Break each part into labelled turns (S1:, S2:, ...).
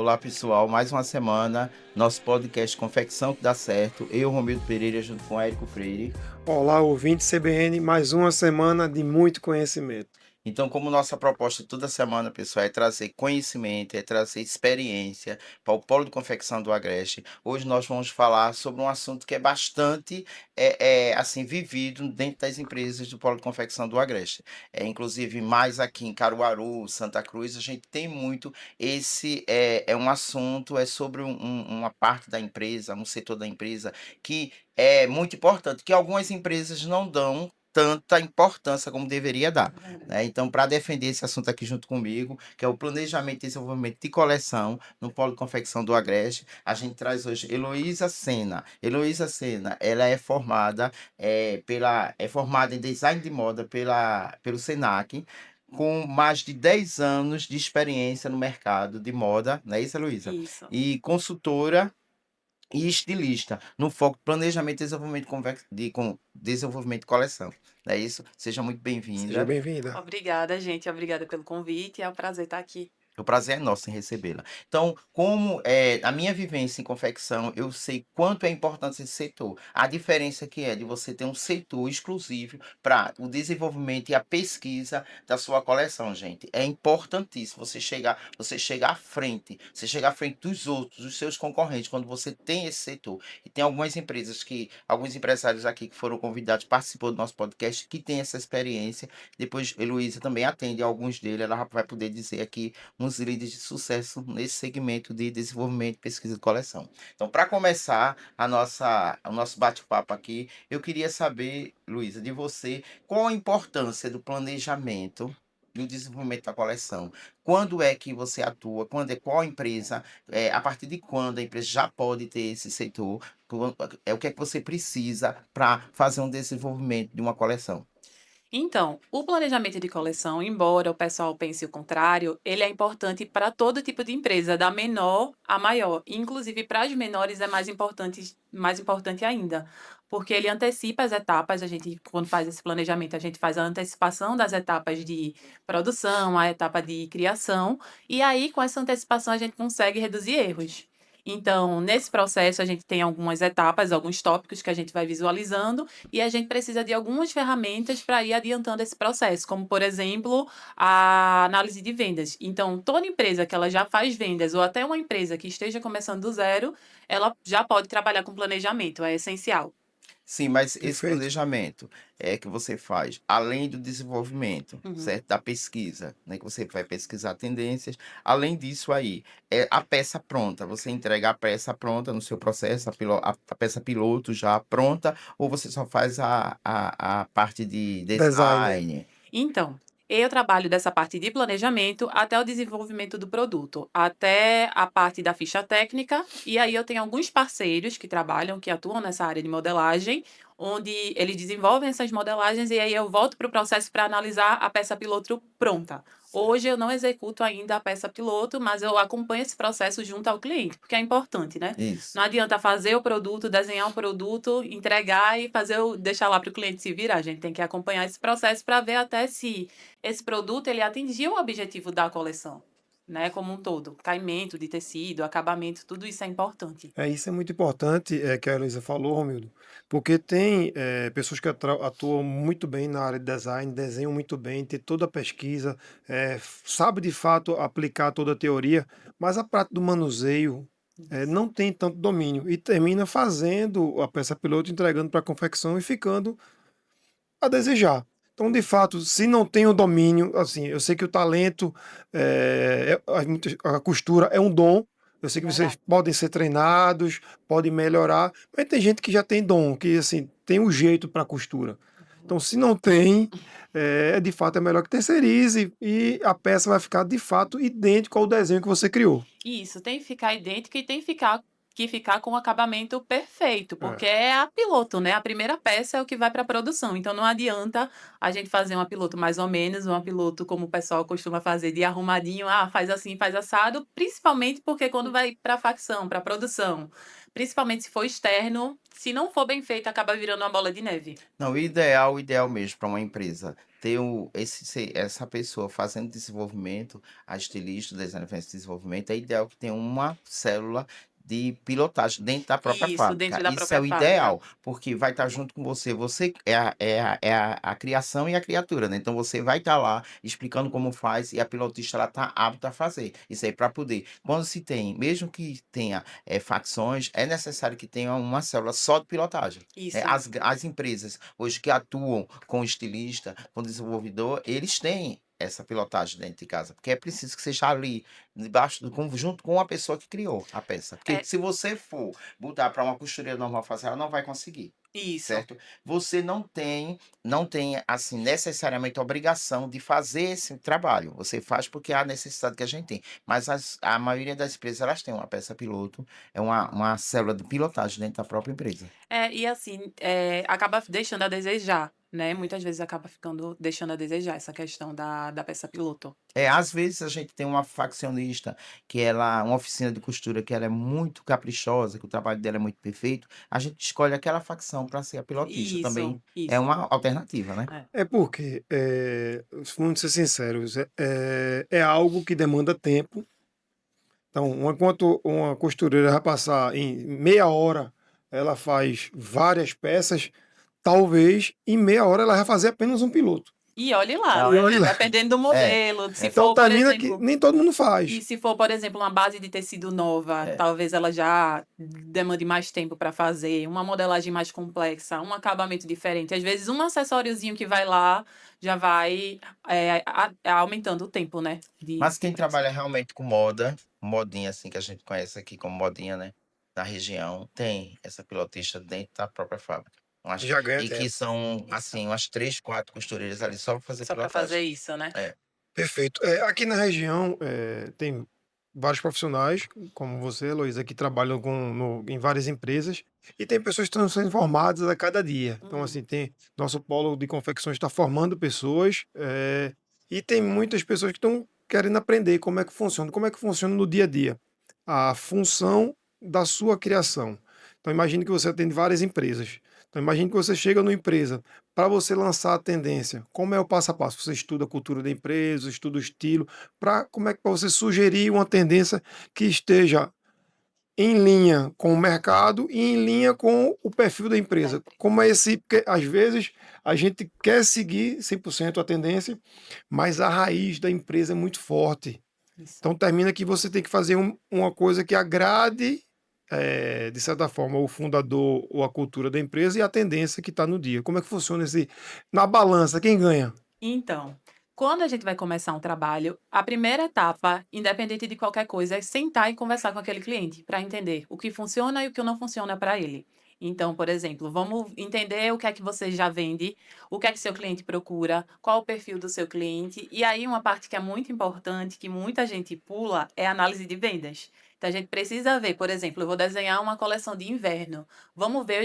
S1: Olá, pessoal. Mais uma semana, nosso podcast Confecção que dá certo. Eu, Romildo Pereira, junto com Érico Freire.
S2: Olá, ouvinte CBN, mais uma semana de muito conhecimento.
S1: Então, como nossa proposta toda semana, pessoal, é trazer conhecimento, é trazer experiência para o Polo de Confecção do Agreste, hoje nós vamos falar sobre um assunto que é bastante assim, vivido dentro das empresas do Polo de Confecção do Agreste. Inclusive, mais aqui em Caruaru, Santa Cruz, a gente tem muito esse, é um assunto, é sobre uma parte da empresa, um setor da empresa que é muito importante, que algumas empresas não dão tanta importância como deveria dar, né? Então, para defender esse assunto aqui junto comigo, que é o planejamento e desenvolvimento de coleção no Polo de Confecção do Agreste, a gente traz hoje Heloísa Sena. Heloísa Sena, ela é formada em design de moda pelo Senac, com mais de 10 anos de experiência no mercado de moda, não é isso, Heloísa?
S3: Isso.
S1: E consultora e estilista, no foco planejamento e desenvolvimento desenvolvimento de coleção. Não é isso? Seja muito
S2: Seja
S1: bem-vinda.
S2: bem-vinda.
S3: Obrigada, gente. Obrigada pelo convite. É um prazer estar aqui.
S1: O prazer é nosso em recebê-la. Então, como a minha vivência em confecção, eu sei quanto é importante esse setor. A diferença que é de você ter um setor exclusivo para o desenvolvimento e a pesquisa da sua coleção, gente. É importantíssimo você chegar à frente, você chegar à frente dos outros, dos seus concorrentes, quando você tem esse setor. E tem algumas empresas alguns empresários aqui que foram convidados, participou do nosso podcast, que tem essa experiência. Depois, Heloísa também atende alguns deles, ela vai poder dizer aqui uns líderes de sucesso nesse segmento de desenvolvimento, pesquisa e coleção. Então, para começar o nosso bate-papo aqui, eu queria saber, Luísa, de você, qual a importância do planejamento e o desenvolvimento da coleção. Quando é que você atua? Qual a empresa? A partir de quando a empresa já pode ter esse setor? O que é que você precisa para fazer um desenvolvimento de uma coleção?
S3: Então, o planejamento de coleção, embora o pessoal pense o contrário, ele é importante para todo tipo de empresa, da menor à maior. Inclusive, para as menores é mais importante ainda, porque ele antecipa as etapas. A gente, quando faz esse planejamento, a gente faz a antecipação das etapas de produção, a etapa de criação, e aí, com essa antecipação, a gente consegue reduzir erros. Então, nesse processo, a gente tem algumas etapas, alguns tópicos que a gente vai visualizando, e a gente precisa de algumas ferramentas para ir adiantando esse processo, como, por exemplo, a análise de vendas. Então, toda empresa que ela já faz vendas, ou até uma empresa que esteja começando do zero, ela já pode trabalhar com planejamento, é essencial.
S1: Sim, mas esse
S2: Perfeito.
S1: planejamento que você faz, além do desenvolvimento,
S3: Uhum.
S1: certo? Da pesquisa, né? Que você vai pesquisar tendências. Além disso aí, é a peça pronta. Você entrega a peça pronta no seu processo, a peça piloto já pronta, ou você só faz a parte de
S2: Designer.
S1: design?
S3: Então, eu trabalho dessa parte de planejamento até o desenvolvimento do produto, até a parte da ficha técnica, e aí eu tenho alguns parceiros que trabalham, que atuam nessa área de modelagem, onde eles desenvolvem essas modelagens e aí eu volto para o processo para analisar a peça piloto pronta. Hoje eu não executo ainda a peça piloto, mas eu acompanho esse processo junto ao cliente, porque é importante, né?
S1: Isso.
S3: Não adianta fazer o produto, desenhar um produto, entregar e deixar lá para o cliente se virar. A gente tem que acompanhar esse processo para ver até se esse produto ele atingiu o objetivo da coleção, né? Como um todo. Caimento de tecido, acabamento, tudo isso é importante.
S2: Isso é muito importante, que a Heloísa falou, Romildo, porque tem pessoas que atuam muito bem na área de design, desenham muito bem, tem toda a pesquisa, sabe de fato aplicar toda a teoria, mas a prática do manuseio não tem tanto domínio e termina fazendo a peça piloto, entregando para a confecção e ficando a desejar. Então, de fato, se não tem o domínio, assim, eu sei que o talento, a costura é um dom, eu sei que vocês
S3: Verdade.
S2: podem ser treinados, podem melhorar, mas tem gente que já tem dom, que assim, tem o jeito para costura. Então, se não tem, de fato é melhor que terceirize e a peça vai ficar de fato idêntica ao desenho que você criou.
S3: Isso, tem que ficar idêntico e tem que ficar que ficar com o acabamento perfeito, porque
S2: É.
S3: é a piloto, né? A primeira peça é o que vai para a produção. Então não adianta a gente fazer uma piloto mais ou menos, uma piloto como o pessoal costuma fazer de arrumadinho, faz assim, faz assado, principalmente porque quando vai para facção, para produção, principalmente se for externo, se não for bem feito, acaba virando uma bola de neve.
S1: Não, o ideal mesmo para uma empresa ter essa pessoa fazendo desenvolvimento, a estilista, o designer fazendo desenvolvimento, é ideal que tenha uma célula de pilotagem dentro da própria
S3: Isso, dentro
S1: fábrica.
S3: da
S1: Isso é
S3: própria
S1: o
S3: fábrica.
S1: ideal, porque vai estar junto com você. Você é a criação e a criatura, né? Então você vai estar lá explicando como faz e a pilotista ela está apta a fazer. Isso aí para poder. Quando se tem, mesmo que tenha facções, é necessário que tenha uma célula só de pilotagem.
S3: Isso.
S1: As empresas hoje que atuam com estilista, com desenvolvedor, eles têm essa pilotagem dentro de casa, porque é preciso que seja ali, junto com a pessoa que criou a peça. Porque
S3: É
S1: se você for botar para uma costureira normal fazer, ela não vai conseguir.
S3: isso.
S1: Certo? Você não tem assim necessariamente a obrigação de fazer esse trabalho. Você faz porque é a necessidade que a gente tem. Mas a maioria das empresas elas têm uma peça piloto, é uma célula de pilotagem dentro da própria empresa.
S3: E assim, acaba deixando a desejar, né? Muitas vezes acaba ficando deixando a desejar essa questão da peça piloto.
S1: Às vezes a gente tem uma faccionista uma oficina de costura que ela é muito caprichosa, que o trabalho dela é muito perfeito, a gente escolhe aquela facção para ser a pilotista,
S3: Isso,
S1: também é
S3: isso.
S1: uma alternativa, né?
S3: É.
S2: É porque, vamos ser sinceros, é algo que demanda tempo. Então, enquanto uma costureira vai passar em meia hora, ela faz várias peças, talvez em meia hora ela vai fazer apenas um piloto.
S3: E olhe lá,
S1: Não,
S2: E
S3: né?
S2: olha lá.
S3: Dependendo do
S1: É,
S3: modelo, se
S1: é,
S2: Então
S3: for, por
S2: termina que
S3: exemplo,
S2: nem todo mundo
S3: e
S2: faz.
S3: se for, por exemplo, uma base de tecido nova,
S1: é.
S3: talvez ela já demande mais tempo para fazer, uma modelagem mais complexa, um acabamento diferente. Às vezes, um acessóriozinho que vai lá já vai aumentando o tempo, né?
S1: Mas
S3: De
S1: quem
S3: preço.
S1: trabalha realmente com moda, modinha assim que a gente conhece aqui como modinha, né? Na região, tem essa pilotista dentro da própria fábrica.
S2: Já ganha
S1: E que
S2: tempo.
S1: são,
S3: Isso.
S1: assim, umas 3, 4 costureiras ali só para fazer
S3: Só para fazer
S1: pilotagem.
S3: isso, né?
S1: É.
S2: Perfeito. Aqui na região tem vários profissionais, como você, Heloísa, que trabalham em várias empresas, e tem pessoas que estão sendo formadas a cada dia. Então, assim, tem nosso polo de confecções está formando pessoas, e tem muitas pessoas que estão querendo aprender como é que funciona no dia a dia, a função da sua criação. Então, imagine que você atende várias empresas. Então, imagine que você chega numa empresa para você lançar a tendência, como é o passo a passo? Você estuda a cultura da empresa, estuda o estilo, como é que para você sugerir uma tendência que esteja em linha com o mercado e em linha com o perfil da empresa. Como é esse, porque às vezes a gente quer seguir 100% a tendência, mas a raiz da empresa é muito forte.
S3: Isso.
S2: Então termina que você tem que fazer uma coisa que agrade, de certa forma, o fundador ou a cultura da empresa e a tendência que está no dia. Como é que funciona na balança, quem ganha?
S3: Então, quando a gente vai começar um trabalho, a primeira etapa, independente de qualquer coisa, é sentar e conversar com aquele cliente para entender o que funciona e o que não funciona para ele. Então, por exemplo, vamos entender o que é que você já vende, o que é que seu cliente procura, qual o perfil do seu cliente. E aí, uma parte que é muito importante, que muita gente pula, é a análise de vendas. Então, a gente precisa ver, por exemplo, eu vou desenhar uma coleção de inverno. Vamos ver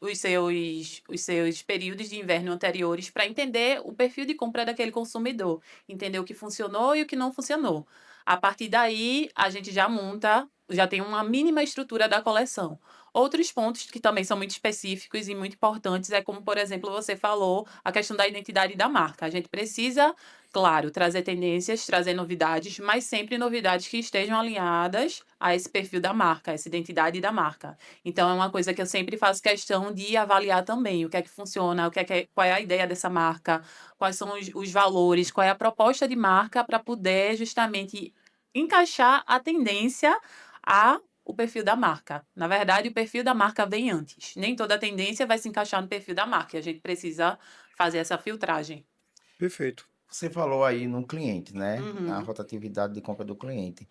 S3: os seus períodos de inverno anteriores para entender o perfil de compra daquele consumidor, entender o que funcionou e o que não funcionou. A partir daí, a gente já tem uma mínima estrutura da coleção. Outros pontos que também são muito específicos e muito importantes é como, por exemplo, você falou, a questão da identidade da marca. A gente precisa, claro, trazer tendências, trazer novidades, mas sempre novidades que estejam alinhadas a esse perfil da marca, a essa identidade da marca. Então, é uma coisa que eu sempre faço questão de avaliar também, o que é que funciona, qual é a ideia dessa marca, quais são os valores, qual é a proposta de marca para poder justamente encaixar a tendência a o perfil da marca. Na verdade, o perfil da marca vem antes. Nem toda tendência vai se encaixar no perfil da marca. E a gente precisa fazer essa filtragem.
S2: Perfeito.
S1: Você falou aí no cliente, né? Na
S3: Uhum.
S1: rotatividade de compra do cliente.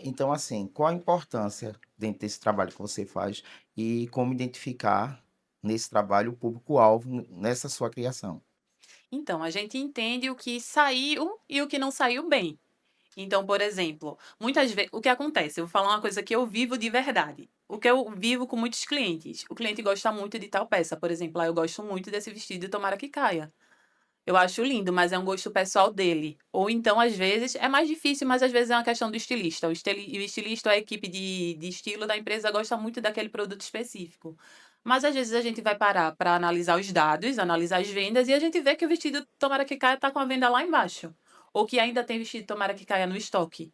S1: Então, assim, qual a importância dentro desse trabalho que você faz e como identificar nesse trabalho o público-alvo nessa sua criação?
S3: Então, a gente entende o que saiu e o que não saiu bem. Então, por exemplo, muitas vezes, o que acontece? Eu vou falar uma coisa que eu vivo de verdade. O que eu vivo com muitos clientes. O cliente gosta muito de tal peça, por exemplo, eu gosto muito desse vestido, tomara que caia. Eu acho lindo, mas é um gosto pessoal dele. Ou então, às vezes, é mais difícil, mas às vezes é uma questão do estilista. O estilista, a equipe de estilo da empresa gosta muito daquele produto específico. Mas às vezes a gente vai parar para analisar os dados, analisar as vendas, e a gente vê que o vestido Tomara que Caia está com a venda lá embaixo. Ou que ainda tem vestido Tomara que Caia no estoque.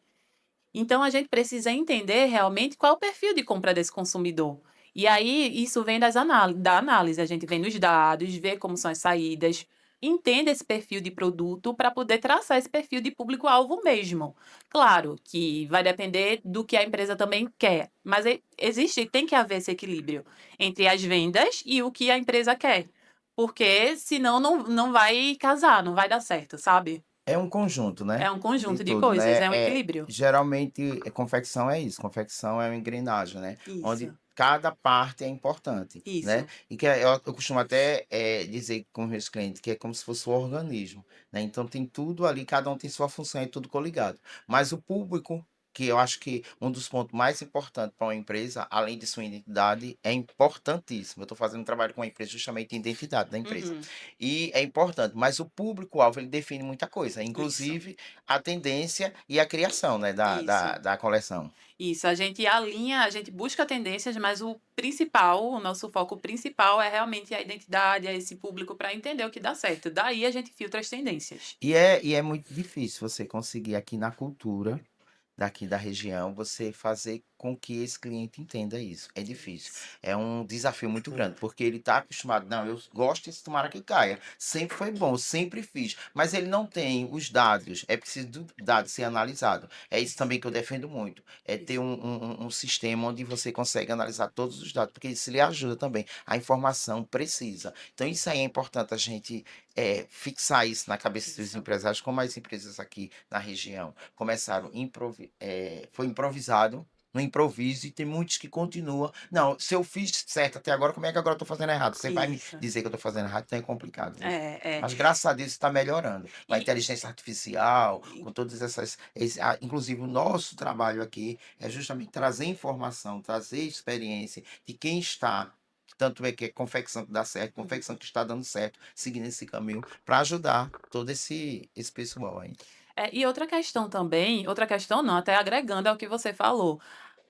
S3: Então a gente precisa entender realmente qual é o perfil de compra desse consumidor. E aí isso vem da análise, a gente vem nos dados, vê como são as saídas, entende esse perfil de produto para poder traçar esse perfil de público-alvo mesmo. Claro que vai depender do que a empresa também quer, mas existe, tem que haver esse equilíbrio entre as vendas e o que a empresa quer. Porque senão não vai casar, não vai dar certo, sabe?
S1: É um conjunto, né,
S3: É um
S1: de
S3: conjunto de
S1: tudo,
S3: coisas,
S1: né,
S3: é um equilíbrio.
S1: geralmente, confecção é isso, confecção é uma engrenagem, né, onde
S3: Isso.
S1: cada parte é importante, né,
S3: Isso.
S1: e que eu costumo até, dizer com os meus clientes que é como se fosse um organismo, né, então tem tudo ali, cada um tem sua função e tudo coligado. Mas o público, que eu acho que um dos pontos mais importantes para uma empresa, além de sua identidade, é importantíssimo. Eu estou fazendo um trabalho com a empresa justamente em identidade da empresa.
S3: Uhum.
S1: E é importante, mas o público-alvo ele define muita coisa,
S3: Isso,
S1: inclusive a tendência e a criação, né, da,
S3: isso,
S1: da, da coleção.
S3: isso. A gente alinha, a gente busca tendências, mas o principal, o nosso foco principal é realmente a identidade, é esse público para entender o que dá certo. Daí a gente filtra as tendências.
S1: E é muito difícil você conseguir aqui na cultura daqui da região, você fazer com que esse cliente entenda isso. É difícil.
S3: Isso.
S1: É um desafio muito grande, porque ele está acostumado, não, eu gosto desse tomara que caia. Sempre foi bom, sempre fiz. Mas ele não tem os dados. É preciso do dado ser analisado. É isso também que eu defendo muito. É ter
S3: Isso.
S1: um sistema onde você consegue analisar todos os dados, porque isso lhe ajuda também. A informação precisa. Então, isso aí é importante a gente fixar isso na cabeça dos
S3: Isso.
S1: empresários, como as empresas aqui na região começaram, foi improvisado, no improviso, e tem muitos que continuam. Não, se eu fiz certo até agora, como é que agora eu estou fazendo errado? Você vai me
S3: Isso.
S1: dizer que eu estou fazendo errado, então é complicado, viu?
S3: É, é.
S1: Mas graças a Deus está melhorando. Com a
S3: E,
S1: inteligência artificial,
S3: e-
S1: com todas essas. Inclusive, o nosso trabalho aqui é justamente trazer informação, trazer experiência de quem está. Tanto é que é confecção que dá certo,
S3: uhum.
S1: confecção que está dando certo, seguindo esse caminho, para ajudar todo esse pessoal aí.
S3: E outra questão também, outra questão não, até agregando ao que você falou.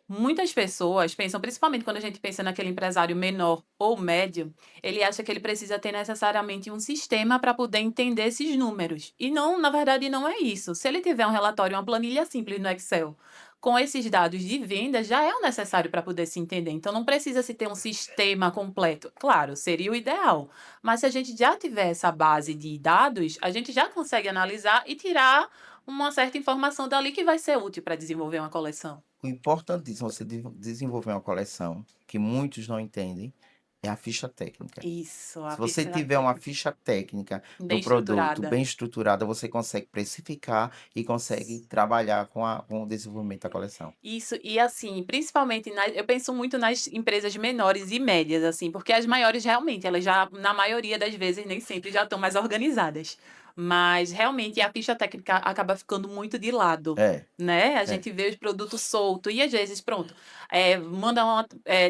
S3: Muitas pessoas pensam, principalmente quando a gente pensa naquele empresário menor ou médio, ele acha que ele precisa ter necessariamente um sistema para poder entender esses números. E não, na verdade, não é isso. Se ele tiver um relatório, uma planilha simples no Excel, com esses dados de venda, já é o necessário para poder se entender. Então, não precisa se ter um sistema completo. Claro, seria o ideal. Mas se a gente já tiver essa base de dados, a gente já consegue analisar e tirar uma certa informação dali que vai ser útil para desenvolver uma coleção.
S1: O importantíssimo você desenvolver uma coleção, que muitos não entendem, é a ficha técnica.
S3: Isso, a
S1: Se você
S3: ficha
S1: tiver uma
S3: técnica.
S1: ficha técnica
S3: Bem
S1: do produto
S3: estruturada.
S1: bem estruturada, você consegue precificar e consegue trabalhar com o desenvolvimento da coleção.
S3: Isso, e assim, principalmente eu penso muito nas empresas menores e médias, assim, porque as maiores realmente, elas já, na maioria das vezes, nem sempre já estão mais organizadas. Mas realmente a ficha técnica acaba ficando muito de lado,
S1: É,
S3: né? A
S1: é.
S3: gente vê os produtos soltos e às vezes, pronto, manda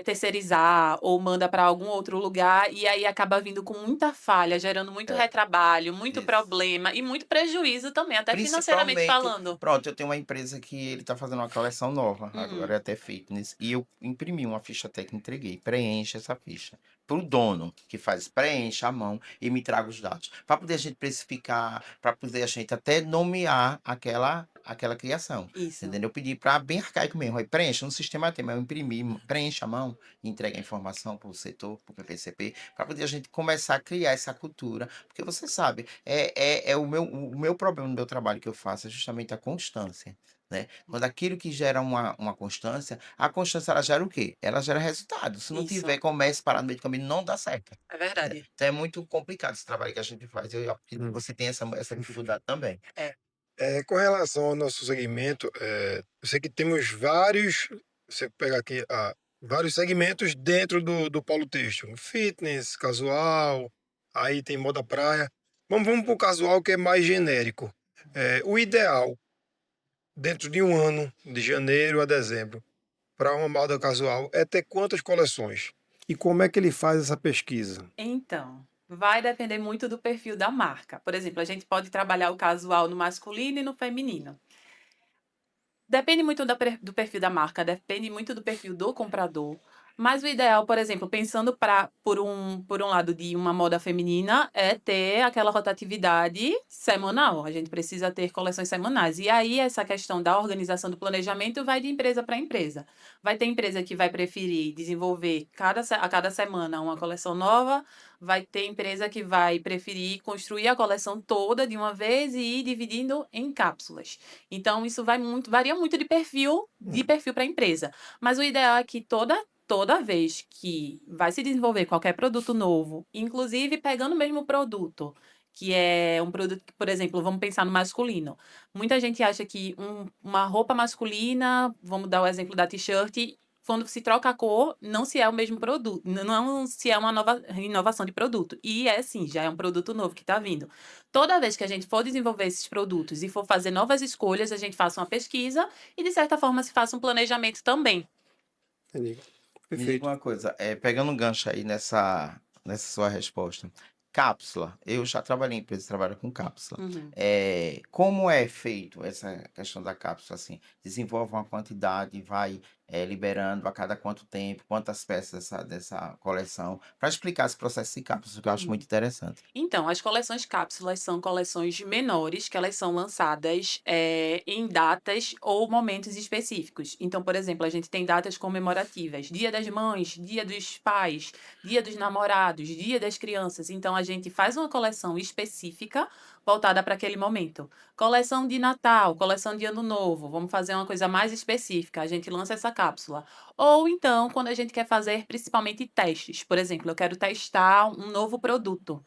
S3: terceirizar ou manda para algum outro lugar e aí acaba vindo com muita falha, gerando muito
S1: É,
S3: retrabalho, muito
S1: isso.
S3: problema e muito prejuízo também, até financeiramente
S1: Principalmente,
S3: falando.
S1: pronto, eu tenho uma empresa que ele está fazendo uma coleção nova,
S3: Uhum,
S1: agora é até fitness, e eu imprimi uma ficha técnica, entreguei, preenche essa ficha. Para o dono que faz, preenche à mão e me traga os dados. Para poder a gente precificar, para poder a gente até nomear aquela criação.
S3: isso.
S1: Entendeu? Eu pedi para bem arcaico mesmo, aí preenche no sistema tem, mas eu imprimi, preenche à mão e entrega a informação para o setor, para o PPCP, para poder a gente começar a criar essa cultura, porque você sabe, o meu problema no meu trabalho que eu faço é justamente a constância, né? Quando aquilo que gera uma constância, a constância ela gera o quê? Ela gera resultado. Se não
S3: Isso,
S1: tiver comércio parado no meio do caminho, não dá certo,
S3: é
S1: né?
S3: verdade.
S1: Então é muito complicado esse trabalho que a gente faz. Eu acredito que você tem essa dificuldade também.
S3: É.
S2: Com relação ao nosso segmento, eu sei que temos vários, você pega aqui, vários segmentos dentro do polo têxtil, fitness, casual, aí tem moda praia. Vamos para o casual que é mais genérico. O ideal dentro de um ano, de janeiro a dezembro, para uma moda casual, é ter quantas coleções? E como é que ele faz essa pesquisa?
S3: Então, vai depender muito do perfil da marca. Por exemplo, a gente pode trabalhar o casual no masculino e no feminino. Depende muito do perfil da marca, depende muito do perfil do comprador. Mas o ideal, por exemplo, pensando por um lado de uma moda feminina, é ter aquela rotatividade semanal. A gente precisa ter coleções semanais. E aí, essa questão da organização do planejamento vai de empresa para empresa. Vai ter empresa que vai preferir desenvolver a cada semana uma coleção nova, vai ter empresa que vai preferir construir a coleção toda de uma vez e ir dividindo em cápsulas. Então, isso varia muito de perfil para empresa. Mas o ideal é que toda vez que vai se desenvolver qualquer produto novo, inclusive pegando o mesmo produto, que é um produto que, por exemplo, vamos pensar no masculino. Muita gente acha que uma roupa masculina, vamos dar o exemplo da t-shirt, quando se troca a cor, não se é o mesmo produto, não se é uma nova inovação de produto. E é sim, já é um produto novo que está vindo. Toda vez que a gente for desenvolver esses produtos e for fazer novas escolhas, a gente faça uma pesquisa e, de certa forma, se faça um planejamento também.
S2: Entendi.
S1: Me diga
S2: Perfeito.
S1: uma coisa, pegando um gancho aí nessa sua resposta. Cápsula, eu já trabalhei em empresa que trabalha com cápsula.
S3: Uhum.
S1: Como é feito essa questão da cápsula, assim? Desenvolve uma quantidade, vai liberando a cada quanto tempo, quantas peças dessa coleção, para explicar esse processo de cápsula, que eu acho muito
S3: Uhum.
S1: interessante.
S3: Então, as coleções cápsulas são coleções menores que elas são lançadas em datas ou momentos específicos. Então, por exemplo, a gente tem datas comemorativas: Dia das Mães, Dia dos Pais, Dia dos Namorados, Dia das Crianças. Então, a gente faz uma coleção específica voltada para aquele momento. Coleção de Natal, coleção de Ano Novo. Vamos fazer uma coisa mais específica. A gente lança essa cápsula. Ou então, quando a gente quer fazer principalmente testes. Por exemplo, eu quero testar um novo produto.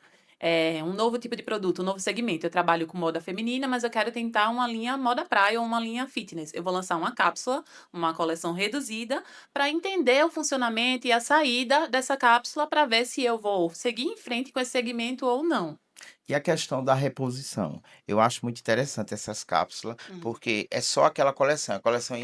S3: Um novo tipo de produto, um novo segmento. Eu trabalho com moda feminina, mas eu quero tentar uma linha moda praia ou uma linha fitness. Eu vou lançar uma cápsula, uma coleção reduzida, para entender o funcionamento e a saída dessa cápsula para ver se eu vou seguir em frente com esse segmento ou não.
S1: E a questão da reposição? Eu acho muito interessante essas cápsulas,
S3: Hum.
S1: porque é só aquela coleção, a coleção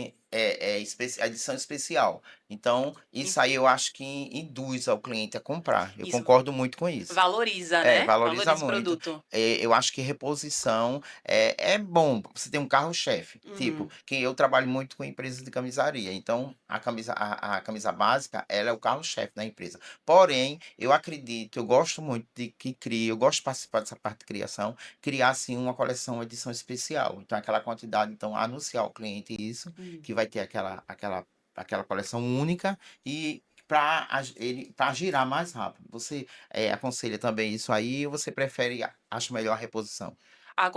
S1: a edição especial. Então, isso aí eu acho que induz ao cliente a comprar. Eu
S3: Isso
S1: concordo muito com isso.
S3: valoriza, né?
S1: Valoriza
S3: Valoriza o
S1: muito.
S3: produto.
S1: Eu acho que reposição é bom. Você tem um carro-chefe. Tipo,
S3: Uhum.
S1: que eu trabalho muito com empresas de camisaria. Então, a camisa básica, ela é o carro-chefe da empresa. Porém, eu acredito, eu gosto muito de que crie, eu gosto de participar dessa parte de criação, criar assim uma coleção edição especial. Então, aquela quantidade, então, anunciar ao cliente isso,
S3: Uhum.
S1: que vai ter aquela coleção única e para girar mais rápido. Você aconselha também isso aí ou você prefere, acha melhor a reposição?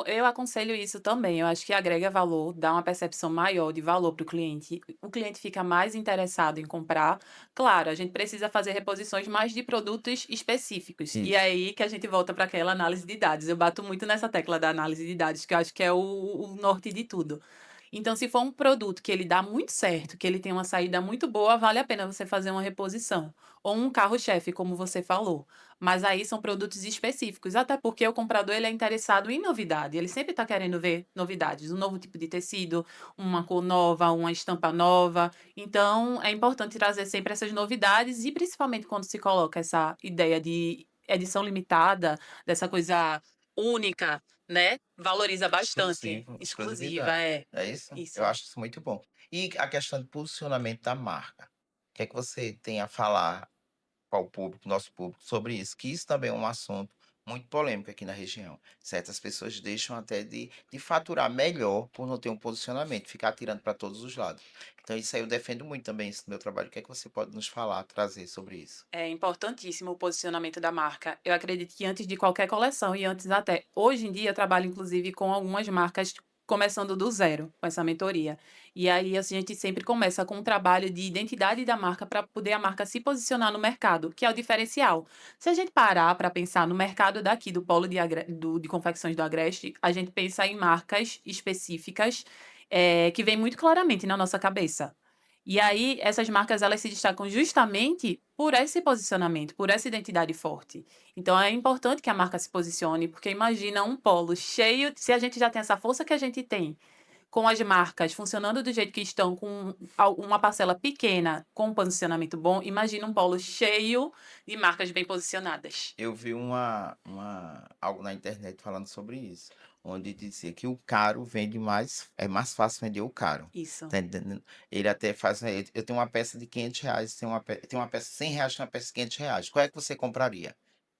S3: Eu aconselho isso também. Eu acho que agrega valor, dá uma percepção maior de valor para o cliente. O cliente fica mais interessado em comprar. Claro, a gente precisa fazer reposições mais de produtos específicos. E é
S1: Isso.
S3: aí que a gente volta para aquela análise de dados. Eu bato muito nessa tecla da análise de dados, que eu acho que é o norte de tudo. Então, se for um produto que ele dá muito certo, que ele tem uma saída muito boa, vale a pena você fazer uma reposição. Ou um carro-chefe, como você falou. Mas aí são produtos específicos, até porque o comprador ele é interessado em novidade. Ele sempre está querendo ver novidades, um novo tipo de tecido, uma cor nova, uma estampa nova. Então, é importante trazer sempre essas novidades e principalmente quando se coloca essa ideia de edição limitada, dessa coisa única, né? Valoriza bastante.
S1: Exclusivo,
S3: Exclusiva,
S1: exclusividade.
S3: é.
S1: É isso? Eu
S3: Isso.
S1: acho isso muito bom. E a questão de posicionamento da marca. O que é que você tem a falar para o público, nosso público, sobre isso? Que isso também é um assunto muito polêmico aqui na região. Certas pessoas deixam até de faturar melhor por não ter um posicionamento, ficar atirando para todos os lados. Então, isso aí eu defendo muito também isso no meu trabalho. O que é que você pode nos falar, trazer sobre isso?
S3: É importantíssimo o posicionamento da marca. Eu acredito que antes de qualquer coleção e antes até hoje em dia eu trabalho inclusive com algumas marcas começando do zero com essa mentoria. E aí assim, a gente sempre começa com um trabalho de identidade da marca para poder a marca se posicionar no mercado, que é o diferencial. Se a gente parar para pensar no mercado daqui do polo de confecções do Agreste, a gente pensa em marcas específicas que vem muito claramente na nossa cabeça. E aí, essas marcas elas se destacam justamente por esse posicionamento, por essa identidade forte. Então, é importante que a marca se posicione, porque imagina um polo cheio, se a gente já tem essa força que a gente tem, com as marcas funcionando do jeito que estão, com uma parcela pequena, com um posicionamento bom, imagina um polo cheio de marcas bem posicionadas.
S1: Eu vi algo na internet falando sobre isso, onde dizia que o caro vende mais, é mais fácil vender o caro.
S3: Isso.
S1: Tá entendendo? Ele até faz, eu tenho uma peça de R$ 500, tem uma peça de R$ 100, tem uma peça de R$ 500. Qual é que você compraria?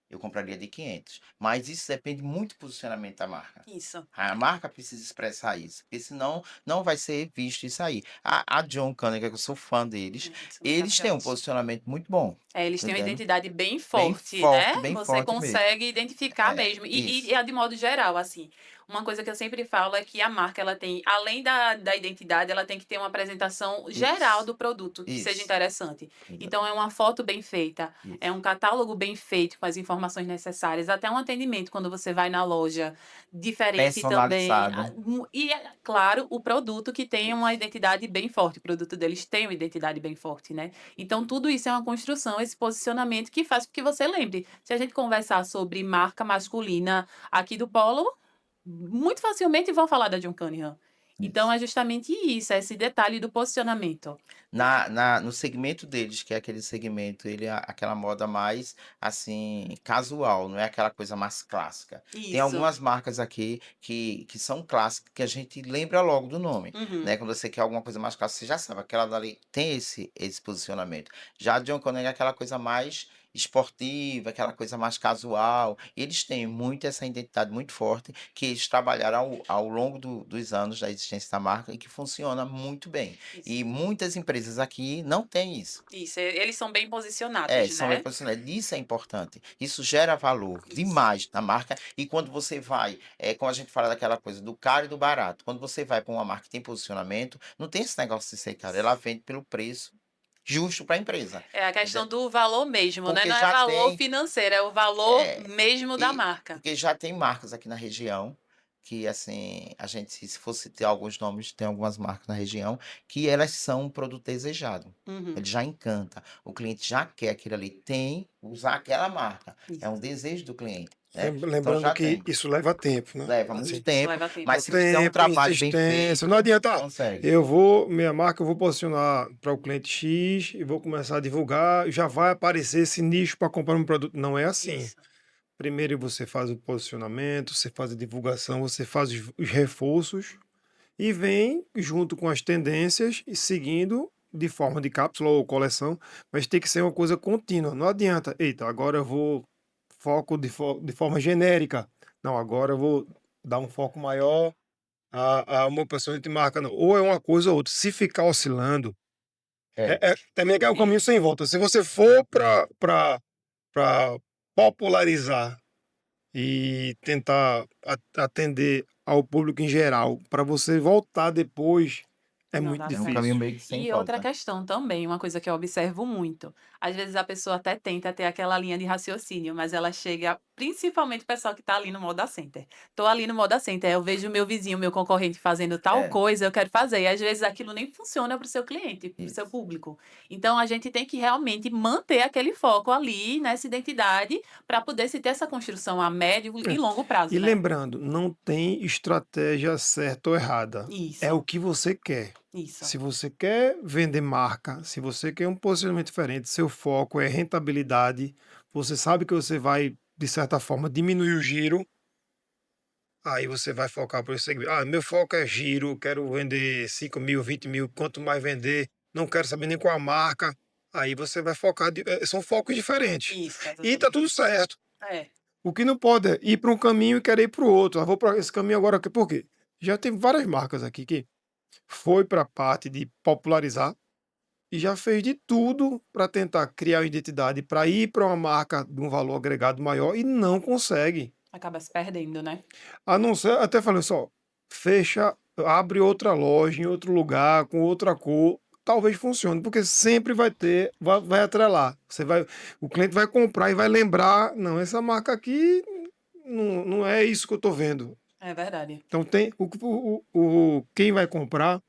S1: Eu compraria de 500. Mas isso depende muito do posicionamento da marca.
S3: Isso.
S1: A marca precisa expressar isso, porque senão não vai ser visto isso aí. A John Cunningham, que eu sou fã deles,
S3: São
S1: eles têm um
S3: maravilhosos.
S1: posicionamento muito bom,
S3: Eles
S1: tá
S3: têm uma
S1: entendendo?
S3: identidade bem
S1: Bem
S3: forte,
S1: forte,
S3: né?
S1: bem
S3: Você
S1: forte mesmo.
S3: consegue identificar
S1: É,
S3: mesmo.
S1: isso.
S3: E é de modo geral, assim. Uma coisa que eu sempre falo é que a marca, ela tem, além da identidade, ela tem que ter uma apresentação geral
S1: Isso.
S3: do produto que seja
S1: Isso.
S3: interessante.
S1: Exato.
S3: Então, é uma foto bem feita, é um
S1: Isso.
S3: catálogo bem feito, com as informações necessárias, até um atendimento quando você vai na loja, diferente também.
S1: Personalizado.
S3: E, é claro, o produto que tem uma identidade bem forte. O produto deles tem uma identidade bem forte, né? Então, tudo isso é uma construção, esse posicionamento que faz com que você lembre. Se a gente conversar sobre marca masculina aqui do Polo, muito facilmente vão falar da John Cunningham. Então,
S1: Isso.
S3: é justamente isso, é esse detalhe do posicionamento.
S1: No segmento deles, que é aquele segmento, ele é aquela moda mais, assim, casual, não é aquela coisa mais clássica. Tem
S3: Isso.
S1: algumas marcas aqui que são clássicas, que a gente lembra logo do nome,
S3: Uhum.
S1: né? Quando você quer alguma coisa mais clássica, você já sabe, aquela dali tem esse posicionamento. Já a John Connor é aquela coisa mais esportiva, aquela coisa mais casual. Eles têm muito essa identidade muito forte, que eles trabalharam ao longo dos anos da existência da marca e que funciona muito bem.
S3: Isso.
S1: E muitas empresas aqui não têm isso.
S3: Isso, eles são bem posicionados,
S1: São bem
S3: né?
S1: posicionados. Isso é importante. Isso gera valor
S3: Isso.
S1: demais na marca. E quando você vai, como a gente fala daquela coisa do caro e do barato, quando você vai para uma marca que tem posicionamento, não tem esse negócio de ser caro. Ela vende pelo preço justo para a empresa.
S3: É a questão do valor mesmo, né?
S1: Porque
S3: Não é
S1: já
S3: valor
S1: tem.
S3: financeiro, é o valor
S1: É,
S3: mesmo da marca.
S1: porque já tem marcas aqui na região que, assim, a gente, se fosse ter alguns nomes, tem algumas marcas na região que elas são um produto desejado.
S3: Uhum.
S1: Ele já encanta. O cliente já quer aquilo ali, tem usar aquela marca. É um
S3: Isso.
S1: desejo do cliente, né? Então
S2: Lembrando
S1: já
S2: que
S1: tem.
S2: isso leva tempo, né?
S1: Leva muito
S2: Assim,
S3: Isso
S1: tempo,
S3: leva tempo.
S1: mas se fizer um
S2: tempo,
S1: trabalho bem
S2: insistência.
S1: feito,
S2: Não adianta,
S1: consegue.
S2: minha marca, eu vou posicionar para o cliente X e vou começar a divulgar, já vai aparecer esse nicho para comprar um produto. Não é assim.
S3: Isso.
S2: Primeiro você faz o posicionamento, você faz a divulgação, você faz os reforços e vem junto com as tendências e seguindo de forma de cápsula ou coleção, mas tem que ser uma coisa contínua. Não adianta, eita, agora eu vou foco de forma genérica. Não, agora eu vou dar um foco maior a uma pessoa de marca. Não. Ou é uma coisa ou outra. Se ficar oscilando, também é um caminho sem volta. Se você for para popularizar e tentar atender ao público em geral, para você voltar depois, é
S3: Não
S2: muito
S3: dá
S1: É um
S3: certo.
S1: caminho
S2: difícil.
S1: meio que sem
S3: E outra
S1: volta.
S3: questão também, uma coisa que eu observo muito. Às vezes a pessoa até tenta ter aquela linha de raciocínio, mas ela chega, principalmente o pessoal que tá ali no Moda Center. Tô ali no Moda Center, eu vejo o meu vizinho, meu concorrente fazendo tal
S1: É,
S3: coisa, eu quero fazer. E às vezes aquilo nem funciona pro seu cliente, pro seu
S1: isso.
S3: público. Então a gente tem que realmente manter aquele foco ali, nessa identidade, para poder se ter essa construção a médio e longo prazo,
S2: E
S3: né?
S2: lembrando, não tem estratégia certa ou errada. É o
S3: Isso,
S2: que você quer.
S3: isso.
S2: Se você quer vender marca, se você quer um posicionamento diferente, seu foco é rentabilidade, você sabe que você vai, de certa forma, diminuir o giro, aí você vai focar por esse segmento. Ah, meu foco é giro, eu quero vender 5 mil, 20 mil, quanto mais vender, não quero saber nem qual a marca. Aí você vai focar, são focos diferentes.
S3: Isso,
S2: E tá tudo certo.
S3: É.
S2: O que não pode é ir para um caminho e querer ir para o outro. Eu vou para esse caminho agora, por quê? Já tem várias marcas aqui que foi para a parte de popularizar e já fez de tudo para tentar criar uma identidade, para ir para uma marca de um valor agregado maior e não consegue.
S3: Acaba se perdendo, né?
S2: A não ser, até falei só, fecha, abre outra loja em outro lugar, com outra cor, talvez funcione, porque sempre vai ter, vai atrelar. O cliente vai comprar e vai lembrar, não, essa marca aqui não é isso que eu estou vendo.
S3: É verdade.
S2: Então tem quem vai comprar,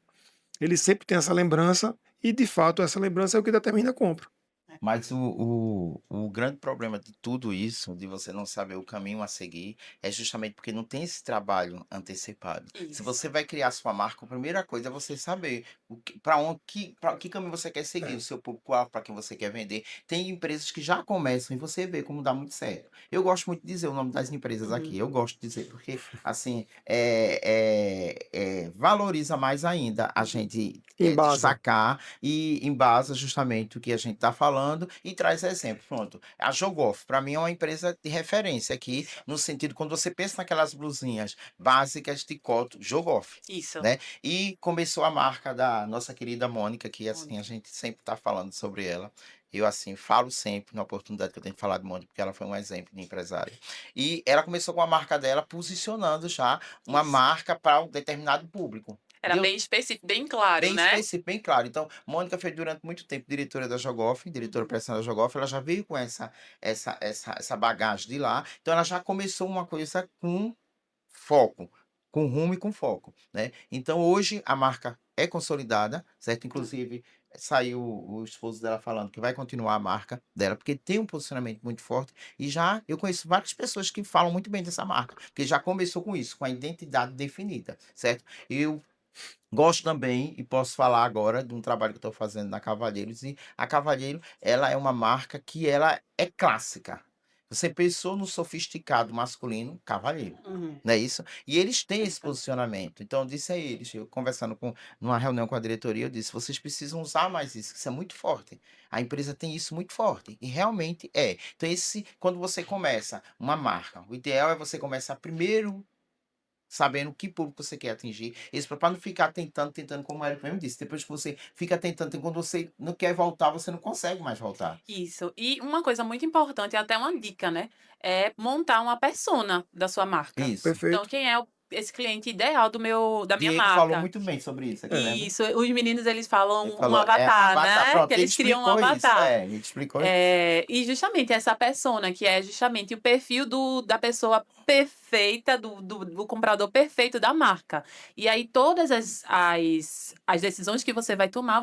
S2: ele sempre tem essa lembrança e de fato essa lembrança é o que determina a compra.
S3: É.
S1: Mas o grande problema de tudo isso, de você não saber o caminho a seguir, é justamente porque não tem esse trabalho antecipado. Se
S3: Isso.
S1: você vai criar sua marca, a primeira coisa é você saber para onde, para que caminho você quer seguir, o seu público-alvo, para quem você quer vender. Tem empresas que já começam e você vê como dá muito certo. Eu gosto muito de dizer o nome das empresas aqui.
S3: Uhum.
S1: Eu gosto de dizer porque, assim, valoriza mais ainda a gente
S2: Embasa.
S1: destacar e embasa justamente o que a gente está falando e traz exemplo. Pronto. A Jogoff, para mim, é uma empresa de referência aqui, no sentido, quando você pensa naquelas blusinhas básicas de coto, Jogoff,
S3: Isso.
S1: né? E começou a marca da nossa querida Mônica, que assim, a
S3: Mônica.
S1: gente sempre está falando sobre ela. Eu, assim, falo sempre na oportunidade que eu tenho de falar de Mônica, porque ela foi um exemplo de empresária. E ela começou com a marca dela, posicionando já uma
S3: Isso.
S1: marca para um determinado público.
S3: Era
S1: Deu
S3: bem específico, bem claro,
S1: bem
S3: né?
S1: específico, bem claro. Então, Mônica foi durante muito tempo diretora da Jogoff, diretora
S3: Uhum.
S1: operacional da Jogoff, ela já veio com essa bagagem de lá. Então, ela já começou uma coisa com foco, com rumo e com foco, né? Então, hoje a marca é consolidada, certo? Inclusive, saiu o esposo dela falando que vai continuar a marca dela, porque tem um posicionamento muito forte. E já eu conheço várias pessoas que falam muito bem dessa marca, porque já começou com isso, com a identidade definida, certo? Eu gosto também, e posso falar agora de um trabalho que eu estou fazendo na Cavalheiros, e a Cavalheiro, ela é uma marca que ela é clássica. Você pensou no sofisticado masculino, Cavalheiro,
S3: Uhum.
S1: não é isso? E eles têm esse
S3: Isso.
S1: posicionamento. Então, eu disse a eles, eu conversando numa reunião com a diretoria, eu disse, vocês precisam usar mais isso é muito forte. A empresa tem isso muito forte, e realmente é. Então, quando você começa uma marca, o ideal é você começar primeiro sabendo que público você quer atingir. Isso para não ficar tentando, como o Eric mesmo disse. Depois que você fica tentando, quando você não quer voltar, você não consegue mais voltar.
S3: Isso. E uma coisa muito importante, até uma dica, né? É montar uma persona da sua marca.
S1: Isso.
S3: Então,
S2: Perfeito.
S3: quem é esse cliente ideal da minha
S1: Diego falou
S3: marca?
S1: muito bem sobre isso, aqui, lembra?
S3: Isso, os meninos eles falam
S1: Ele
S3: um
S1: falou,
S3: avatar,
S1: avatar,
S3: né? Que
S1: pronto, ele
S3: eles criam um
S1: explicou isso,
S3: avatar.
S1: ele explicou isso.
S3: E justamente essa persona, que é justamente o perfil da pessoa perfeita, do comprador perfeito da marca. E aí todas as decisões que você vai tomar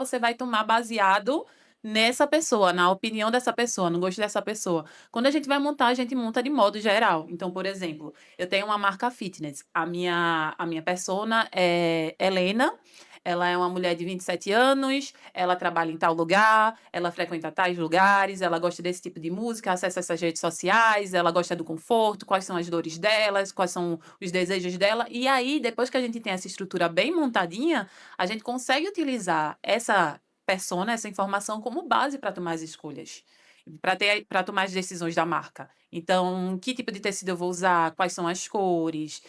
S3: baseado nessa pessoa, na opinião dessa pessoa, no gosto dessa pessoa. Quando a gente vai montar, a gente monta de modo geral. Então, por exemplo, eu tenho uma marca fitness. A minha persona é Helena. Ela é uma mulher de 27 anos, ela trabalha em tal lugar, ela frequenta tais lugares, ela gosta desse tipo de música, acessa essas redes sociais, ela gosta do conforto, quais são as dores delas, quais são os desejos dela. E aí, depois que a gente tem essa estrutura bem montadinha, a gente consegue utilizar essa persona, essa informação como base para tomar as escolhas, para tomar as decisões da marca. Então, que tipo de tecido eu vou usar? Quais são as cores?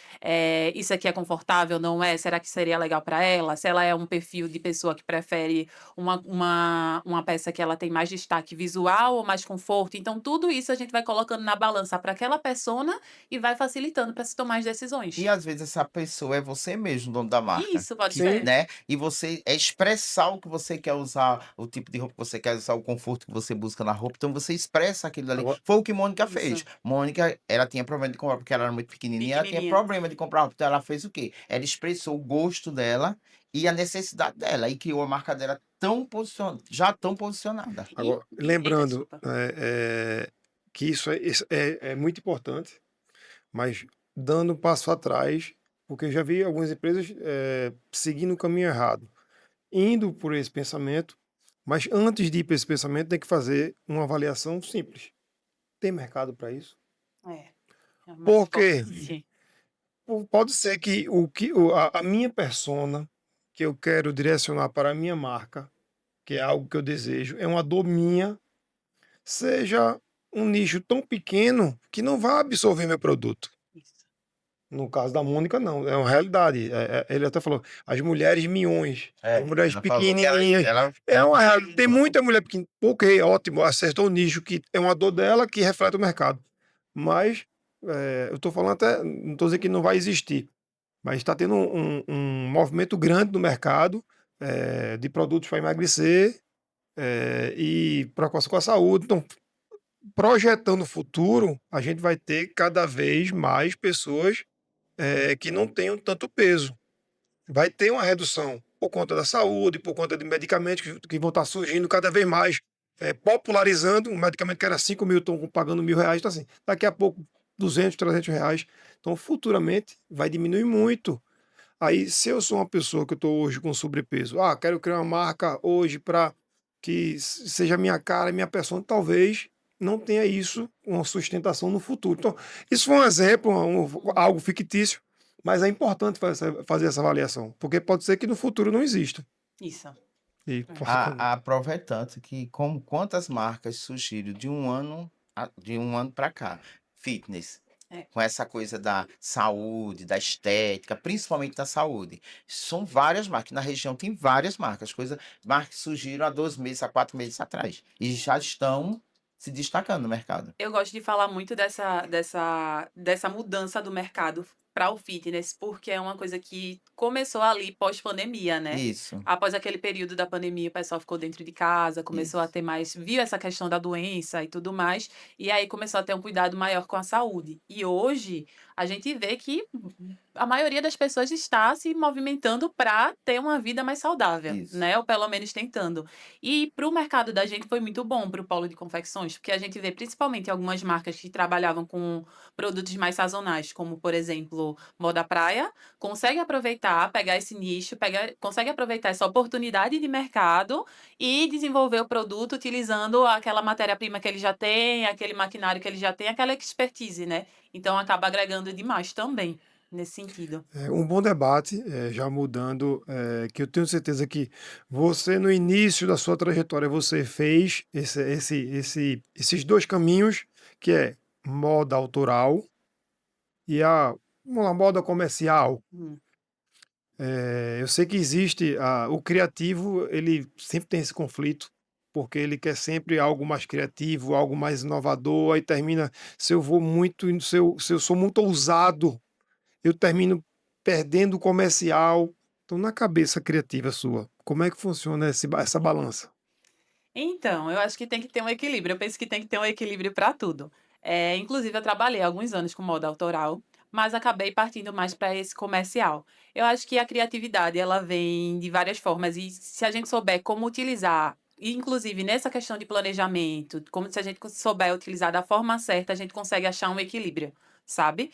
S3: Isso aqui é confortável, não é? Será que seria legal para ela? Se ela é um perfil de pessoa que prefere uma peça que ela tem mais destaque visual ou mais conforto. Então, tudo isso a gente vai colocando na balança para aquela persona e vai facilitando para se tomar as
S1: E
S3: decisões.
S1: às vezes essa pessoa é você mesmo, dono da marca.
S3: Isso, pode
S1: Que,
S2: Sim.
S3: ser.
S1: né? E você expressar o que você quer usar, o tipo de roupa que você quer usar, o conforto que você busca na roupa. Então você expressa aquilo ali.
S2: Agora,
S1: Foi o que Mônica
S3: Isso,
S1: fez. Mônica, ela tinha problema de comprar porque ela era muito pequenininha, ela tinha
S3: pequenininha.
S1: problema de comprar roupa. Então ela fez o quê? Ela expressou o gosto dela e a necessidade dela e criou a marca dela já tão posicionada.
S2: agora,
S3: Eita,
S2: lembrando
S3: desculpa.
S2: que isso é muito importante, mas dando um passo atrás, porque eu já vi algumas empresas seguindo o caminho errado, indo por esse pensamento, mas antes de ir para esse pensamento, tem que fazer uma avaliação simples. Tem mercado para isso?
S3: É, é o mais
S2: Porque
S3: importante.
S2: pode ser que a minha persona, que eu quero direcionar para a minha marca, que é algo que eu desejo, é uma dor minha, seja um nicho tão pequeno que não vai absorver meu produto.
S3: Isso.
S2: No caso da Mônica, não, é uma realidade. Ele até falou, as mulheres miões, as mulheres
S1: Ela falou que
S2: pequenininhas. É uma realidade. Tem muita mulher pequena. Ok, ótimo, acertou o nicho, que é uma dor dela que reflete o mercado. Mas, eu estou falando até, não estou dizendo que não vai existir, mas está tendo um movimento grande no mercado de produtos para emagrecer e preocupação com a saúde. Então, projetando o futuro, a gente vai ter cada vez mais pessoas que não tenham tanto peso. Vai ter uma redução por conta da saúde, por conta de medicamentos que vão estar surgindo cada vez mais popularizando um medicamento que era 5 mil, estão pagando R$ 1.000, então assim, daqui a pouco R$ 200, R$ 300, então futuramente vai diminuir muito. Aí, se eu sou uma pessoa que eu estou hoje com sobrepeso, quero criar uma marca hoje para que seja minha cara, minha persona, talvez não tenha isso, uma sustentação no futuro. Então, isso foi um exemplo, algo fictício, mas é importante fazer essa avaliação, porque pode ser que no futuro não exista.
S3: Isso.
S2: E
S3: É.
S2: possa fazer.
S1: Aproveitando que como quantas marcas surgiram de um ano para cá, fitness,
S3: É.
S1: com essa coisa da saúde, da estética, principalmente da saúde. São várias marcas. Na região tem várias marcas, marcas que surgiram há 2 meses, há 4 meses atrás. E já estão se destacando no mercado.
S3: Eu gosto de falar muito dessa mudança do mercado para o fitness, porque é uma coisa que começou ali pós-pandemia, né?
S1: Isso,
S3: Após aquele período da pandemia, o pessoal ficou dentro de casa, começou a
S1: isso.
S3: ter mais, viu essa questão da doença e tudo mais, e aí começou a ter um cuidado maior com a saúde. E hoje a gente vê que a maioria das pessoas está se movimentando para ter uma vida mais saudável,
S1: Isso.
S3: né? Ou pelo menos tentando. E para o mercado da gente foi muito bom para o polo de confecções, porque a gente vê principalmente algumas marcas que trabalhavam com produtos mais sazonais, como por exemplo, moda praia, consegue aproveitar, pegar esse nicho, consegue aproveitar essa oportunidade de mercado e desenvolver o produto utilizando aquela matéria-prima que ele já tem, aquele maquinário que ele já tem, aquela expertise, né? Então acaba agregando demais também nesse sentido.
S2: Um bom debate, já mudando, que eu tenho certeza que você, no início da sua trajetória, você fez esses dois caminhos, que é moda autoral e vamos lá, moda comercial.
S3: Hum.
S2: Eu sei que existe o criativo, ele sempre tem esse conflito, porque ele quer sempre algo mais criativo, algo mais inovador, aí termina, se eu vou muito, se eu sou muito ousado, eu termino perdendo o comercial. Então, na cabeça criativa sua, como é que funciona essa balança?
S3: Então, eu acho que tem que ter um equilíbrio. Eu penso que tem que ter um equilíbrio para tudo. Inclusive, eu trabalhei alguns anos com moda autoral, mas acabei partindo mais para esse comercial. Eu acho que a criatividade, ela vem de várias formas, e se a gente souber como utilizar, inclusive nessa questão de planejamento, como se a gente souber utilizar da forma certa, a gente consegue achar um equilíbrio, sabe?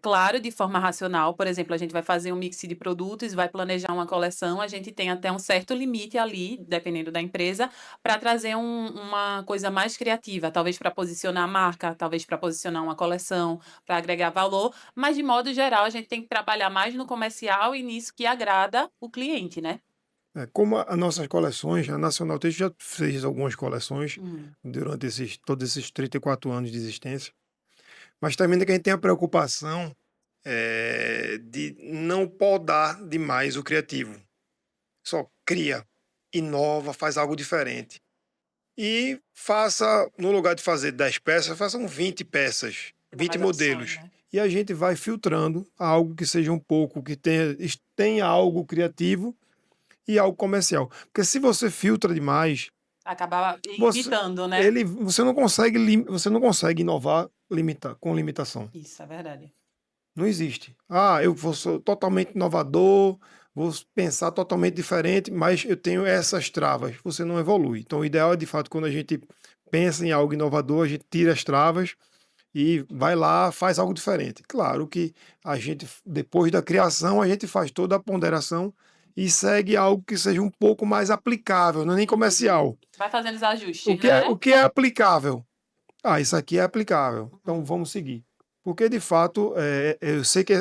S3: Claro, de forma racional, por exemplo, a gente vai fazer um mix de produtos, vai planejar uma coleção, a gente tem até um certo limite ali, dependendo da empresa, para trazer uma coisa mais criativa, talvez para posicionar a marca, talvez para posicionar uma coleção, para agregar valor, mas de modo geral a gente tem que trabalhar mais no comercial e nisso que agrada o cliente, né?
S2: Como as nossas coleções, a Nacional Texto já fez algumas coleções
S3: Hum.
S2: durante todos esses 34 anos de existência, mas também que a gente tem a preocupação de não podar demais o criativo. Só cria, inova, faz algo diferente. E faça, no lugar de fazer 10 peças, façam 20 peças,
S3: Dá
S2: 20
S3: mais opções,
S2: modelos.
S3: né?
S2: E a gente vai filtrando algo que seja um pouco, que tenha algo criativo e algo comercial. Porque se você filtra demais,
S3: Acabar
S2: você,
S3: limitando, né?
S2: você não consegue inovar com limitação.
S3: Isso, é verdade.
S2: Não existe. Eu vou ser totalmente inovador, vou pensar totalmente diferente, mas eu tenho essas travas. Você não evolui. Então, o ideal é, de fato, quando a gente pensa em algo inovador, a gente tira as travas e vai lá, faz algo diferente. Claro que a gente, depois da criação, a gente faz toda a ponderação e segue algo que seja um pouco mais aplicável, não é nem comercial.
S3: Vai fazendo os
S2: O
S3: ajustes,
S2: que é,
S3: né?
S2: o que é aplicável? Isso aqui é aplicável, então
S3: Uhum.
S2: vamos seguir. Porque, de fato, eu sei que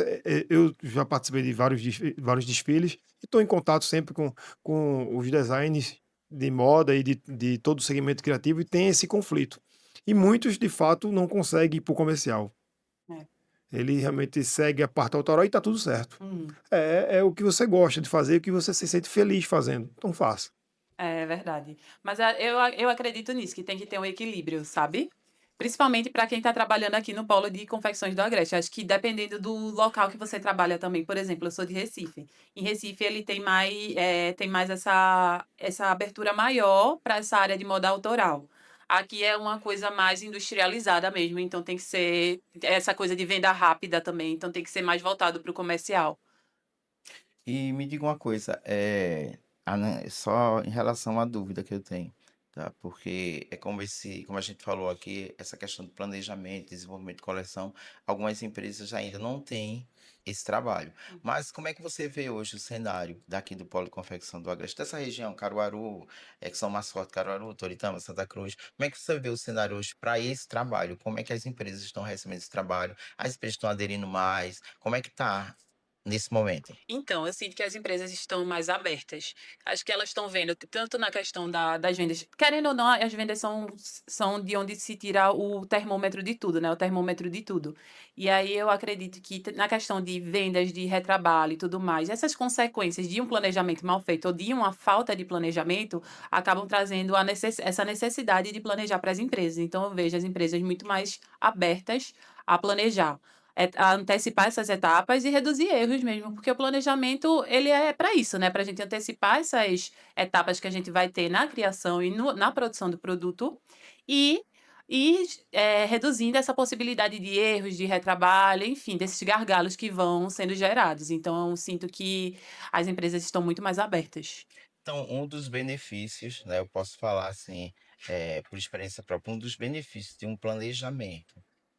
S2: eu já participei de vários desfiles e estou em contato sempre com os designs de moda e de todo o segmento criativo e tem esse conflito. E muitos, de fato, não conseguem ir para o comercial.
S3: É.
S2: Ele realmente segue a parte autoral e está tudo certo.
S3: Uhum.
S2: É o que você gosta de fazer, o que você se sente feliz fazendo. Então faça.
S3: É verdade. Mas eu acredito nisso, que tem que ter um equilíbrio, sabe? Principalmente para quem está trabalhando aqui no polo de confecções do Agreste. Acho que dependendo do local que você trabalha também. Por exemplo, eu sou de Recife. Em Recife, ele tem mais essa abertura maior para essa área de moda autoral. Aqui é uma coisa mais industrializada mesmo, então tem que ser essa coisa de venda rápida também, então tem que ser mais voltado para o comercial.
S1: E me diga uma coisa, só em relação à dúvida que eu tenho. tá? Porque é como a gente falou aqui, essa questão do planejamento, desenvolvimento de coleção, algumas empresas ainda não têm esse trabalho. Mas como é que você vê hoje o cenário daqui do Polo de Confecção do Agreste, dessa região, Caruaru, que são mais fortes, Caruaru, Toritama, Santa Cruz, como é que você vê o cenário hoje para esse trabalho? Como é que as empresas estão recebendo esse trabalho? As empresas estão aderindo mais? Como é que tá nesse momento?
S3: Então, eu sinto que as empresas estão mais abertas. Acho que elas estão vendo, tanto na questão das vendas. Querendo ou não, as vendas são de onde se tira o termômetro de tudo, né? O termômetro de tudo. E aí eu acredito que na questão de vendas, de retrabalho e tudo mais, essas consequências de um planejamento mal feito ou de uma falta de planejamento acabam trazendo essa necessidade de planejar para as empresas. Então, eu vejo as empresas muito mais abertas a planejar, a antecipar essas etapas e reduzir erros mesmo, porque o planejamento ele é para isso, né? Para a gente antecipar essas etapas que a gente vai ter na criação e na produção do produto e reduzindo essa possibilidade de erros, de retrabalho, enfim, desses gargalos que vão sendo gerados. Então, eu sinto que as empresas estão muito mais abertas.
S1: Então, um dos benefícios, né, eu posso falar assim, por experiência própria, um dos benefícios de um planejamento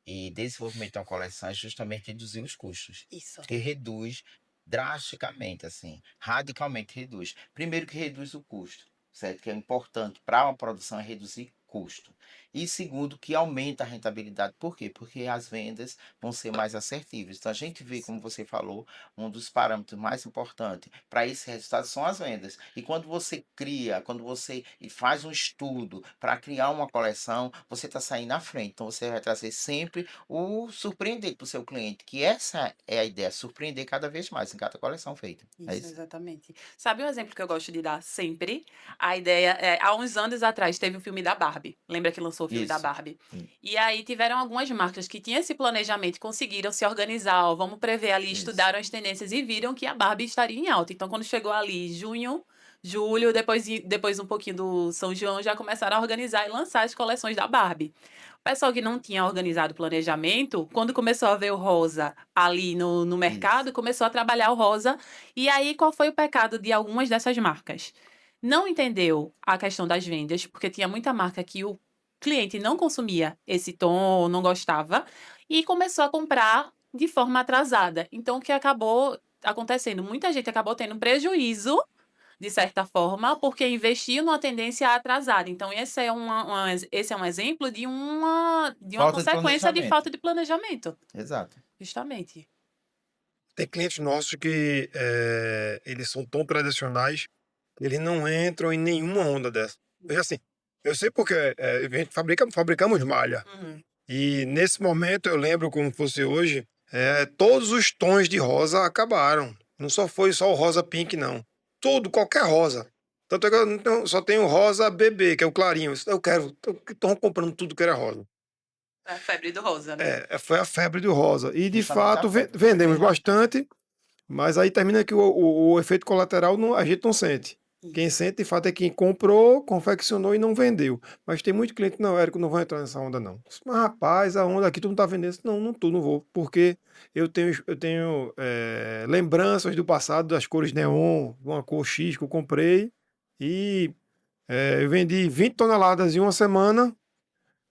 S1: e desenvolvimento de uma coleção é justamente reduzir os custos,
S3: Isso.
S1: que reduz drasticamente, assim, radicalmente reduz. Primeiro que reduz o custo, certo? Que é importante para uma produção é reduzir custo. E segundo, que aumenta a rentabilidade. Por quê? Porque as vendas vão ser mais assertivas. Então, a gente vê, como você falou, um dos parâmetros mais importantes para esse resultado são as vendas. E quando você cria, quando você faz um estudo para criar uma coleção, você está saindo na frente. Então você vai trazer sempre o surpreender para o seu cliente, que essa é a ideia, surpreender cada vez mais em cada coleção feita. É
S3: Isso,
S1: isso?
S3: exatamente. Sabe um exemplo que eu gosto de dar sempre? A ideia é, há uns anos atrás teve o filme da Barbie. Lembra que lançou o filme da
S1: Isso.
S3: Barbie?
S1: Hum,
S3: E aí tiveram algumas marcas que tinham esse planejamento, conseguiram se organizar, ó, vamos prever ali,
S1: Isso.
S3: estudaram as tendências e viram que a Barbie estaria em alta. Então, quando chegou ali junho, julho, depois um pouquinho do São João, já começaram a organizar e lançar as coleções da Barbie. O pessoal que não tinha organizado o planejamento, quando começou a ver o rosa ali no
S1: Isso.
S3: mercado, começou a trabalhar o rosa. E aí, qual foi o pecado de algumas dessas marcas? Não entendeu a questão das vendas, porque tinha muita marca que o cliente não consumia esse tom, não gostava, e começou a comprar de forma atrasada. Então, o que acabou acontecendo? Muita gente acabou tendo prejuízo de certa forma, porque investiu numa tendência atrasada. Então, esse é um exemplo de uma
S1: Falta de
S3: consequência de
S1: planejamento.
S3: falta de planejamento,
S1: Exato.
S3: justamente.
S2: Tem clientes nossos que eles são tão tradicionais que eles não entram em nenhuma onda dessa. Veja assim, eu sei porque a gente fabricamos malha.
S3: Uhum.
S2: E nesse momento eu lembro como fosse hoje, todos os tons de rosa acabaram. Não só foi só o rosa pink, não. Tudo, qualquer rosa. Tanto é que eu só tenho rosa bebê, que é o clarinho. Eu quero, estão comprando tudo que era rosa.
S3: É a febre do rosa, né?
S2: Foi a febre do rosa. E de
S1: Justamente a
S2: fato
S1: febre, foi bem
S2: vendemos
S1: rápido.
S2: bastante, mas aí termina que o efeito colateral a gente não sente. Quem
S3: Isso.
S2: sente, de fato, é quem comprou, confeccionou e não vendeu. Mas tem muito cliente, não, Érico, não vou entrar nessa onda, não. Mas, rapaz, a onda aqui tu não tá vendendo. Não, não tô, não vou. Porque eu tenho lembranças do passado, das cores neon, uma cor X que eu comprei. E eu vendi 20 toneladas em uma semana,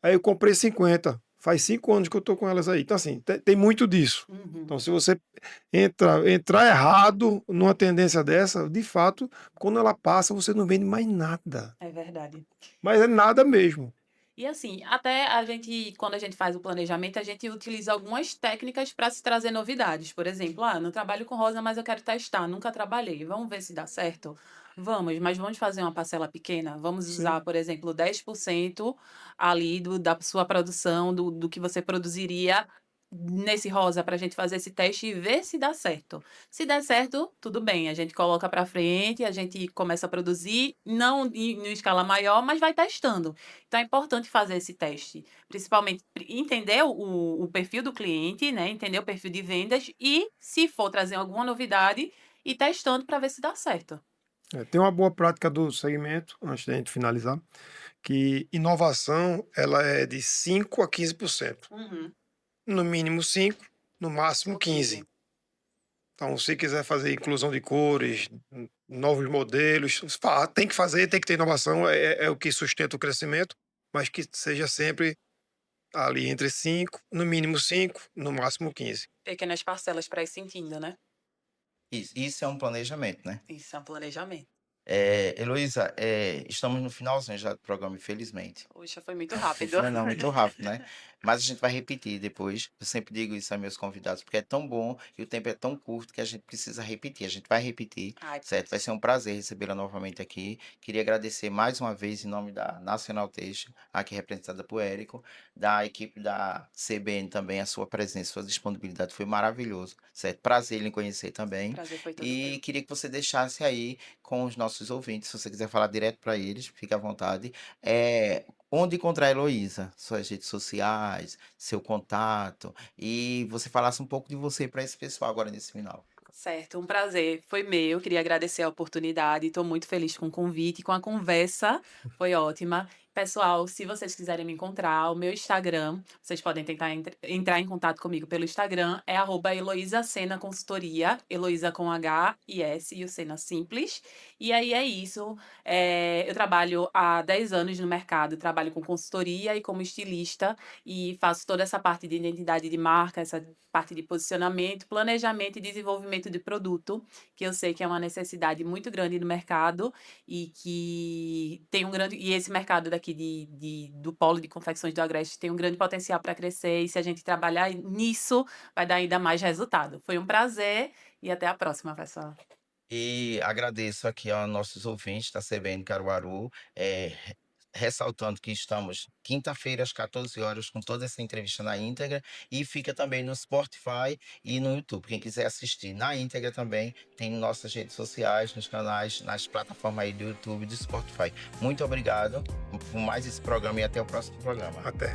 S2: aí eu comprei 50. Faz 5 anos que eu tô com elas aí. Então, assim, tem muito disso.
S3: Uhum.
S2: Então, se você entrar errado numa tendência dessa, de fato, quando ela passa, você não vende mais nada.
S3: É verdade.
S2: Mas é nada mesmo.
S3: E assim, até quando a gente faz o planejamento, a gente utiliza algumas técnicas para se trazer novidades. Por exemplo, não trabalho com rosa, mas eu quero testar, nunca trabalhei. Vamos ver se dá certo? Vamos, mas vamos fazer uma parcela pequena? Vamos
S2: Sim.
S3: usar, por exemplo, 10% ali da sua produção, do que você produziria nesse rosa para a gente fazer esse teste e ver se dá certo. Se der certo, tudo bem, a gente coloca para frente, a gente começa a produzir, não em escala maior, mas vai testando. Então é importante fazer esse teste, principalmente entender o perfil do cliente, né? Entender o perfil de vendas e, se for trazer alguma novidade, ir testando para ver se dá certo.
S2: Tem uma boa prática do segmento, antes da gente finalizar, que inovação ela é de 5 a 15%.
S3: Uhum.
S2: No mínimo 5, no máximo
S3: Ou
S2: 15.
S3: 15.
S2: Então, se quiser fazer inclusão de cores, novos modelos, tem que fazer, tem que ter inovação, é o que sustenta o crescimento, mas que seja sempre ali entre 5, no mínimo 5, no máximo 15.
S3: Pequenas parcelas para ir sentindo, né?
S1: Isso é um planejamento, né?
S3: Isso é um planejamento.
S1: Heloísa, estamos no finalzinho já do programa, infelizmente.
S3: Poxa, foi muito rápido.
S1: Não, muito rápido, né? Mas a gente vai repetir depois. Eu sempre digo isso a meus convidados, porque é tão bom e o tempo é tão curto que a gente precisa repetir. A gente vai repetir,
S3: Ai,
S1: certo? Vai ser um prazer recebê-la novamente aqui. Queria agradecer mais uma vez em nome da Nacional Têxtil, aqui representada por Érico, da equipe da CBN também, a sua presença, sua disponibilidade foi maravilhoso, certo? Prazer em conhecer também.
S3: prazer foi todo
S1: E
S3: meu.
S1: queria que você deixasse aí com os nossos ouvintes, se você quiser falar direto para eles, fique à vontade. É, onde encontrar a Heloísa? Suas redes sociais, seu contato, e você falasse um pouco de você para esse pessoal agora nesse final.
S3: Certo, um prazer foi meu. Queria agradecer a oportunidade. Estou muito feliz com o convite, com a conversa. Foi ótima. Pessoal, se vocês quiserem me encontrar, o meu Instagram, vocês podem tentar entrar em contato comigo pelo Instagram, é @Heloísa Sena Consultoria, Heloísa com H e S e o Sena simples. E aí é isso. Eu trabalho há 10 anos no mercado, trabalho com consultoria e como estilista e faço toda essa parte de identidade de marca, essa parte de posicionamento, planejamento e desenvolvimento de produto, que eu sei que é uma necessidade muito grande no mercado e que tem um grande. E esse mercado daqui do polo de confecções do Agreste tem um grande potencial para crescer, e se a gente trabalhar nisso, vai dar ainda mais resultado. Foi um prazer e até a próxima, pessoal.
S1: E agradeço aqui aos nossos ouvintes da CBN Caruaru, ressaltando que estamos quinta-feira às 14 horas com toda essa entrevista na íntegra e fica também no Spotify e no YouTube. Quem quiser assistir na íntegra também tem nossas redes sociais, nos canais, nas plataformas aí do YouTube e do Spotify. Muito obrigado por mais esse programa e até o próximo programa.
S2: Até.